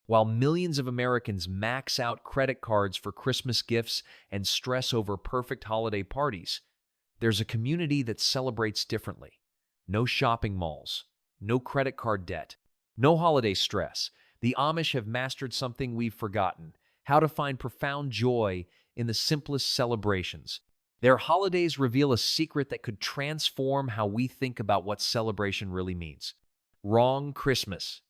While millions of Americans max out credit cards for Christmas gifts and stress over perfect holiday parties, there's a community that celebrates differently. No shopping malls, no credit card debt, no holiday stress. The Amish have mastered something we've forgotten: how to find profound joy in the simplest celebrations. Their holidays reveal a secret that could transform how we think about what celebration really means. Wrong Christmas.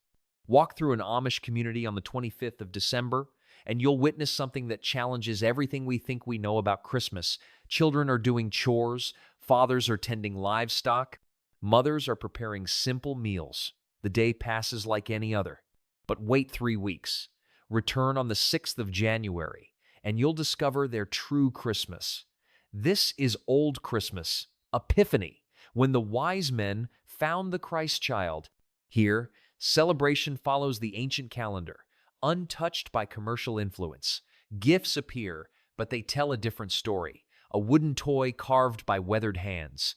Walk through an Amish community on the 25th of December, and you'll witness something that challenges everything we think we know about Christmas. Children are doing chores, fathers are tending livestock, mothers are preparing simple meals. The day passes like any other. But wait 3 weeks. Return on the 6th of January, and you'll discover their true Christmas. This is Old Christmas, Epiphany, when the wise men found the Christ child. Here, celebration follows the ancient calendar, untouched by commercial influence. Gifts appear, but they tell a different story. A wooden toy carved by weathered hands.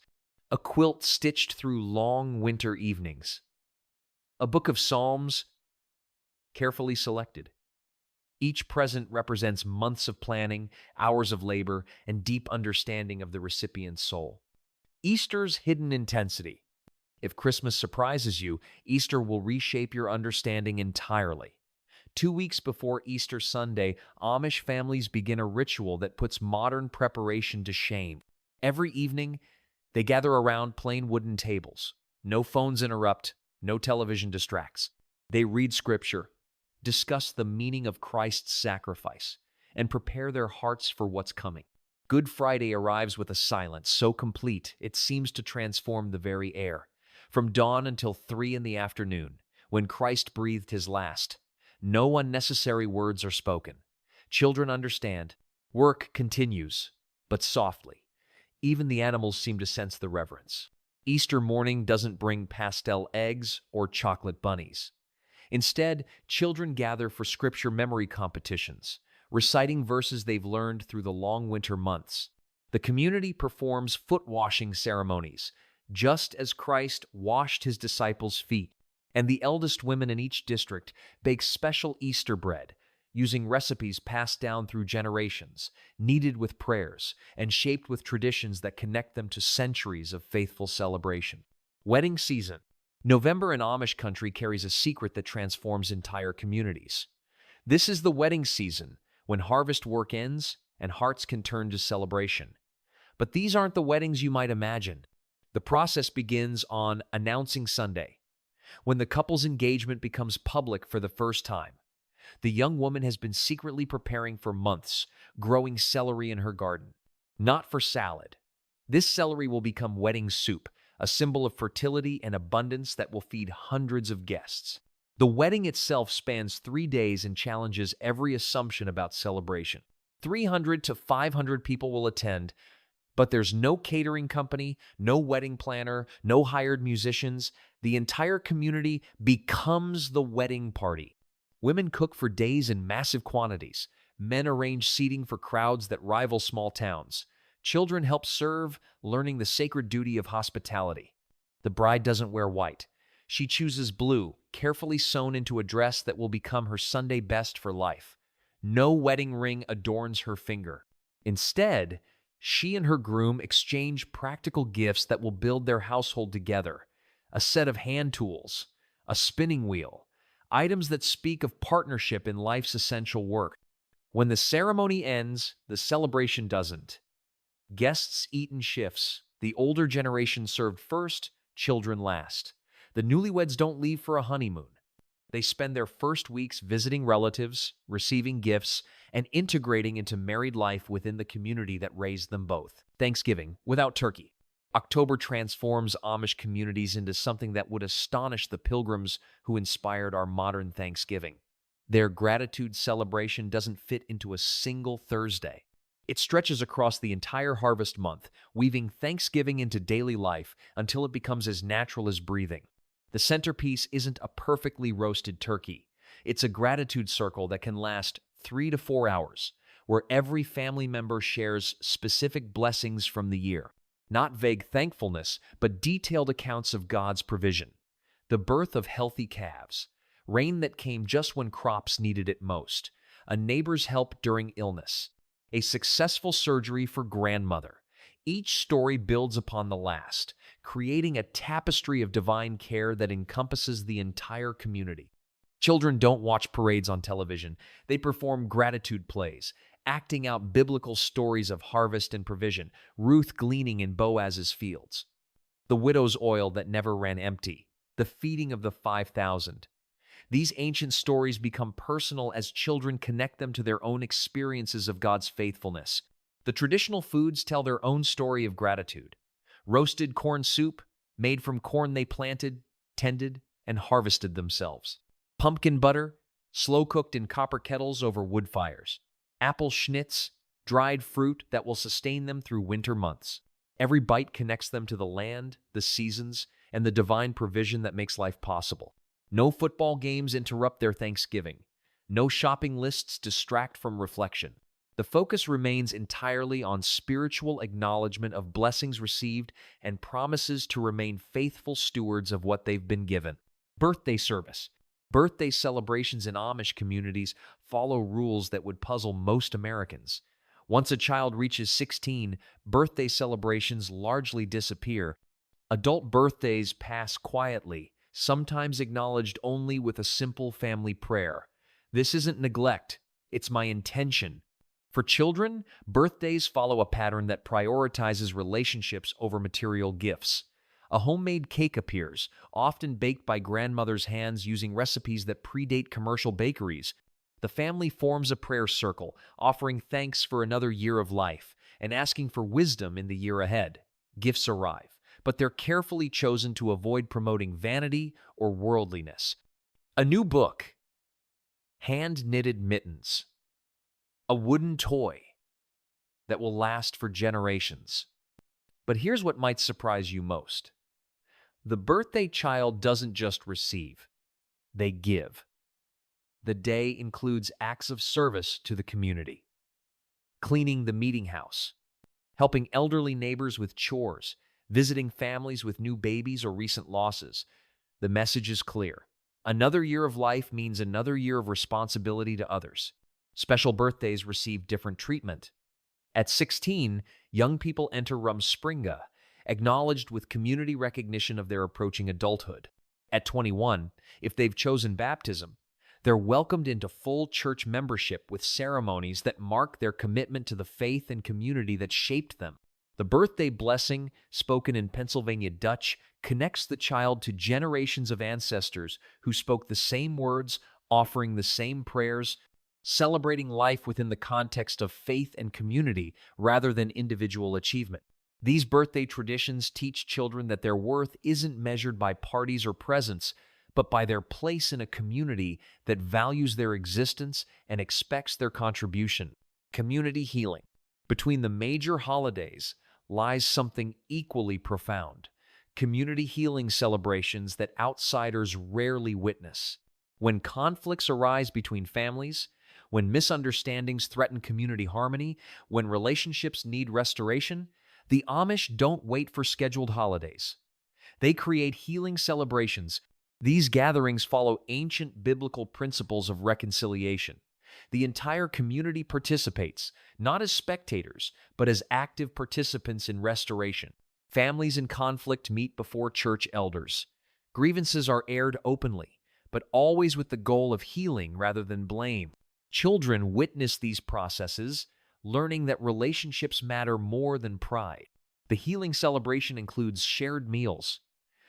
A quilt stitched through long winter evenings. A book of Psalms carefully selected. Each present represents months of planning, hours of labor, and deep understanding of the recipient's soul. Easter's hidden intensity. If Christmas surprises you, Easter will reshape your understanding entirely. 2 weeks before Easter Sunday, Amish families begin a ritual that puts modern preparation to shame. Every evening, they gather around plain wooden tables. No phones interrupt, no television distracts. They read scripture, discuss the meaning of Christ's sacrifice, and prepare their hearts for what's coming. Good Friday arrives with a silence so complete it seems to transform the very air. From dawn until 3 in the afternoon, when Christ breathed his last, no unnecessary words are spoken. Children understand. Work continues, but softly. Even the animals seem to sense the reverence. Easter morning doesn't bring pastel eggs or chocolate bunnies. Instead, children gather for scripture memory competitions, reciting verses they've learned through the long winter months. The community performs foot-washing ceremonies, just as Christ washed his disciples' feet, and the eldest women in each district bake special Easter bread, using recipes passed down through generations, kneaded with prayers, and shaped with traditions that connect them to centuries of faithful celebration. Wedding season. November in Amish country carries a secret that transforms entire communities. This is the wedding season, when harvest work ends and hearts can turn to celebration. But these aren't the weddings you might imagine. The process begins on Announcing Sunday, when the couple's engagement becomes public for the first time. The young woman has been secretly preparing for months, growing celery in her garden. Not for salad. This celery will become wedding soup, a symbol of fertility and abundance that will feed hundreds of guests. The wedding itself spans 3 days and challenges every assumption about celebration. 300 to 500 people will attend, but there's no catering company, no wedding planner, no hired musicians. The entire community becomes the wedding party. Women cook for days in massive quantities. Men arrange seating for crowds that rival small towns. Children help serve, learning the sacred duty of hospitality. The bride doesn't wear white. She chooses blue, carefully sewn into a dress that will become her Sunday best for life. No wedding ring adorns her finger. Instead, she and her groom exchange practical gifts that will build their household together. A set of hand tools, a spinning wheel, items that speak of partnership in life's essential work. When the ceremony ends, the celebration doesn't. Guests eat in shifts. The older generation served first, children last. The newlyweds don't leave for a honeymoon. They spend their first weeks visiting relatives, receiving gifts, and integrating into married life within the community that raised them both. Thanksgiving without turkey. October transforms Amish communities into something that would astonish the pilgrims who inspired our modern Thanksgiving. Their gratitude celebration doesn't fit into a single Thursday. It stretches across the entire harvest month, weaving Thanksgiving into daily life until it becomes as natural as breathing. The centerpiece isn't a perfectly roasted turkey. It's a gratitude circle that can last 3 to 4 hours, where every family member shares specific blessings from the year. Not vague thankfulness, but detailed accounts of God's provision. The birth of healthy calves, rain that came just when crops needed it most, a neighbor's help during illness, a successful surgery for grandmother. Each story builds upon the last, creating a tapestry of divine care that encompasses the entire community. Children don't watch parades on television. They perform gratitude plays, acting out biblical stories of harvest and provision, Ruth gleaning in Boaz's fields, the widow's oil that never ran empty, the feeding of the 5,000. These ancient stories become personal as children connect them to their own experiences of God's faithfulness. The traditional foods tell their own story of gratitude. Roasted corn soup, made from corn they planted, tended, and harvested themselves. Pumpkin butter, slow-cooked in copper kettles over wood fires. Apple schnitz, dried fruit that will sustain them through winter months. Every bite connects them to the land, the seasons, and the divine provision that makes life possible. No football games interrupt their Thanksgiving. No shopping lists distract from reflection. The focus remains entirely on spiritual acknowledgement of blessings received and promises to remain faithful stewards of what they've been given. Birthday service. Birthday celebrations in Amish communities follow rules that would puzzle most Americans. Once a child reaches 16, birthday celebrations largely disappear. Adult birthdays pass quietly, sometimes acknowledged only with a simple family prayer. This isn't neglect, it's my intention. For children, birthdays follow a pattern that prioritizes relationships over material gifts. A homemade cake appears, often baked by grandmother's hands using recipes that predate commercial bakeries. The family forms a prayer circle, offering thanks for another year of life and asking for wisdom in the year ahead. Gifts arrive, but they're carefully chosen to avoid promoting vanity or worldliness. A new book, hand-knitted mittens, a wooden toy that will last for generations. But here's what might surprise you most. The birthday child doesn't just receive, they give. The day includes acts of service to the community. Cleaning the meeting house, helping elderly neighbors with chores, visiting families with new babies or recent losses. The message is clear. Another year of life means another year of responsibility to others. Special birthdays receive different treatment. At 16, young people enter Rumspringa, acknowledged with community recognition of their approaching adulthood. At 21, if they've chosen baptism, they're welcomed into full church membership with ceremonies that mark their commitment to the faith and community that shaped them. The birthday blessing, spoken in Pennsylvania Dutch, connects the child to generations of ancestors who spoke the same words, offering the same prayers, celebrating life within the context of faith and community rather than individual achievement. These birthday traditions teach children that their worth isn't measured by parties or presents, but by their place in a community that values their existence and expects their contribution. Community healing. Between the major holidays lies something equally profound. Community healing celebrations that outsiders rarely witness. When conflicts arise between families, when misunderstandings threaten community harmony, when relationships need restoration, the Amish don't wait for scheduled holidays. They create healing celebrations. These gatherings follow ancient biblical principles of reconciliation. The entire community participates, not as spectators, but as active participants in restoration. Families in conflict meet before church elders. Grievances are aired openly, but always with the goal of healing rather than blame. Children witness these processes, learning that relationships matter more than pride. The healing celebration includes shared meals,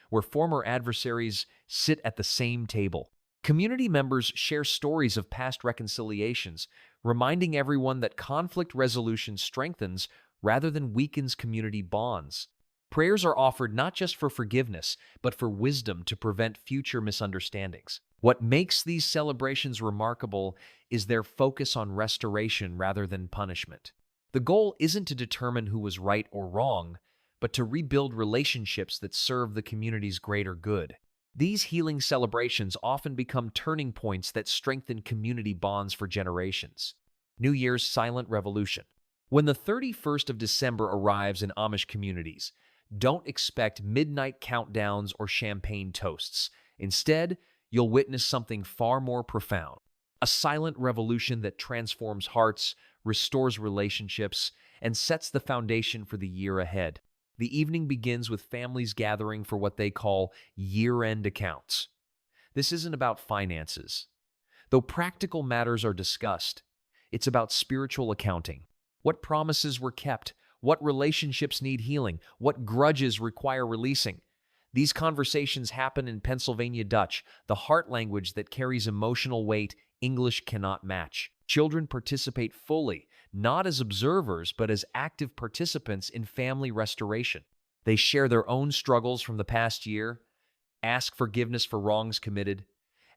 where former adversaries sit at the same table. Community members share stories of past reconciliations, reminding everyone that conflict resolution strengthens rather than weakens community bonds. Prayers are offered not just for forgiveness, but for wisdom to prevent future misunderstandings. What makes these celebrations remarkable is their focus on restoration rather than punishment. The goal isn't to determine who was right or wrong, but to rebuild relationships that serve the community's greater good. These healing celebrations often become turning points that strengthen community bonds for generations. New Year's Silent Revolution. When the 31st of December arrives in Amish communities, don't expect midnight countdowns or champagne toasts. Instead, you'll witness something far more profound. A silent revolution that transforms hearts, restores relationships, and sets the foundation for the year ahead. The evening begins with families gathering for what they call year-end accounts. This isn't about finances. Though practical matters are discussed, it's about spiritual accounting. What promises were kept? What relationships need healing? What grudges require releasing? These conversations happen in Pennsylvania Dutch, the heart language that carries emotional weight English cannot match. Children participate fully, not as observers, but as active participants in family restoration. They share their own struggles from the past year, ask forgiveness for wrongs committed,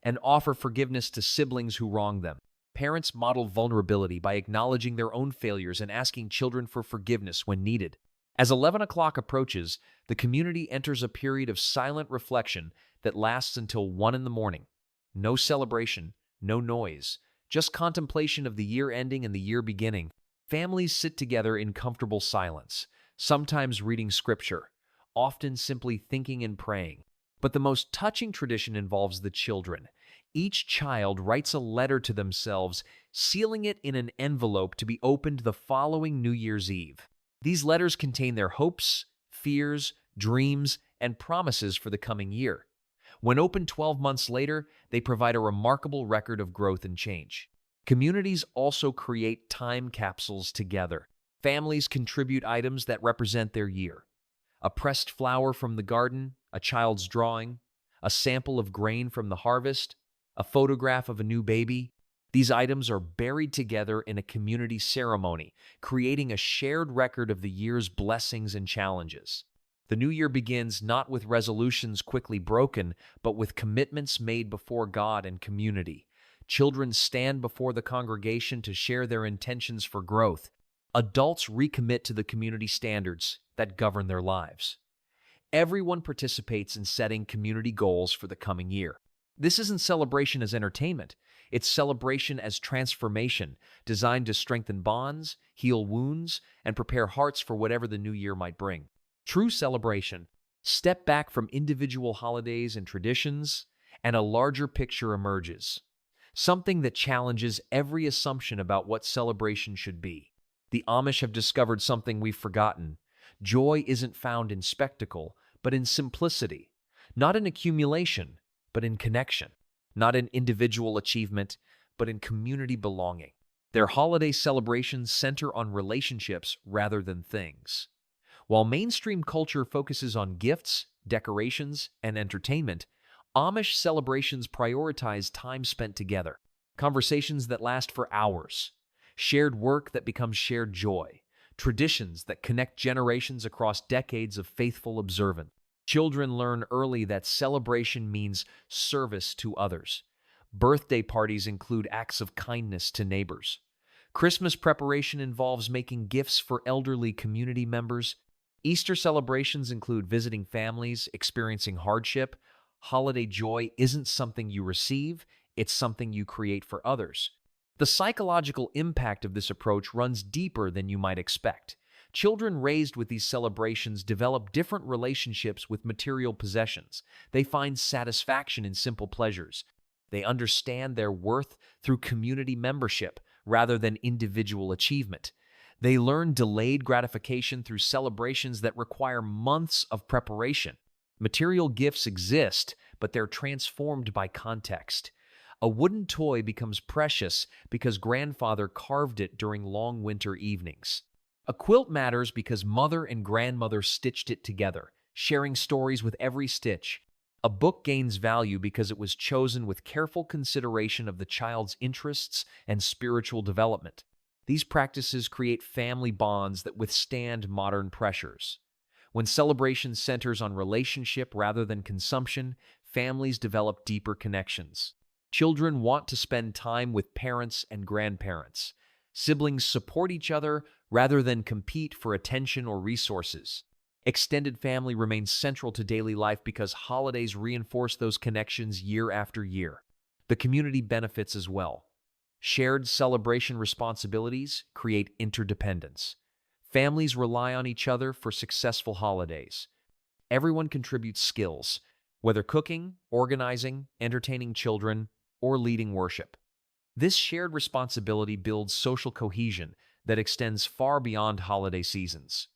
and offer forgiveness to siblings who wronged them. Parents model vulnerability by acknowledging their own failures and asking children for forgiveness when needed. As 11 o'clock approaches, the community enters a period of silent reflection that lasts until 1 in the morning. No celebration, no noise, just contemplation of the year ending and the year beginning. Families sit together in comfortable silence, sometimes reading scripture, often simply thinking and praying. But the most touching tradition involves the children. Each child writes a letter to themselves, sealing it in an envelope to be opened the following New Year's Eve. These letters contain their hopes, fears, dreams, and promises for the coming year. When opened 12 months later, they provide a remarkable record of growth and change. Communities also create time capsules together. Families contribute items that represent their year. A pressed flower from the garden, a child's drawing, a sample of grain from the harvest, a photograph of a new baby. These items are buried together in a community ceremony, creating a shared record of the year's blessings and challenges. The new year begins not with resolutions quickly broken, but with commitments made before God and community. Children stand before the congregation to share their intentions for growth. Adults recommit to the community standards that govern their lives. Everyone participates in setting community goals for the coming year. This isn't celebration as entertainment. It's celebration as transformation, designed to strengthen bonds, heal wounds, and prepare hearts for whatever the new year might bring. True celebration. Step back from individual holidays and traditions, and a larger picture emerges. Something that challenges every assumption about what celebration should be. The Amish have discovered something we've forgotten. Joy isn't found in spectacle, but in simplicity. Not in accumulation, but in connection. Not in individual achievement, but in community belonging. Their holiday celebrations center on relationships rather than things. While mainstream culture focuses on gifts, decorations, and entertainment, Amish celebrations prioritize time spent together, conversations that last for hours, shared work that becomes shared joy, traditions that connect generations across decades of faithful observance. Children learn early that celebration means service to others. Birthday parties include acts of kindness to neighbors. Christmas preparation involves making gifts for elderly community members. Easter celebrations include visiting families, experiencing hardship. Holiday joy isn't something you receive, it's something you create for others. The psychological impact of this approach runs deeper than you might expect. Children raised with these celebrations develop different relationships with material possessions. They find satisfaction in simple pleasures. They understand their worth through community membership rather than individual achievement. They learn delayed gratification through celebrations that require months of preparation. Material gifts exist, but they're transformed by context. A wooden toy becomes precious because grandfather carved it during long winter evenings. A quilt matters because mother and grandmother stitched it together, sharing stories with every stitch. A book gains value because it was chosen with careful consideration of the child's interests and spiritual development. These practices create family bonds that withstand modern pressures. When celebration centers on relationship rather than consumption, families develop deeper connections. Children want to spend time with parents and grandparents. Siblings support each other rather than compete for attention or resources. Extended family remains central to daily life because holidays reinforce those connections year after year. The community benefits as well. Shared celebration responsibilities create interdependence. Families rely on each other for successful holidays. Everyone contributes skills. whether cooking, organizing, entertaining children, or leading worship. This shared responsibility builds social cohesion that extends far beyond holiday seasons.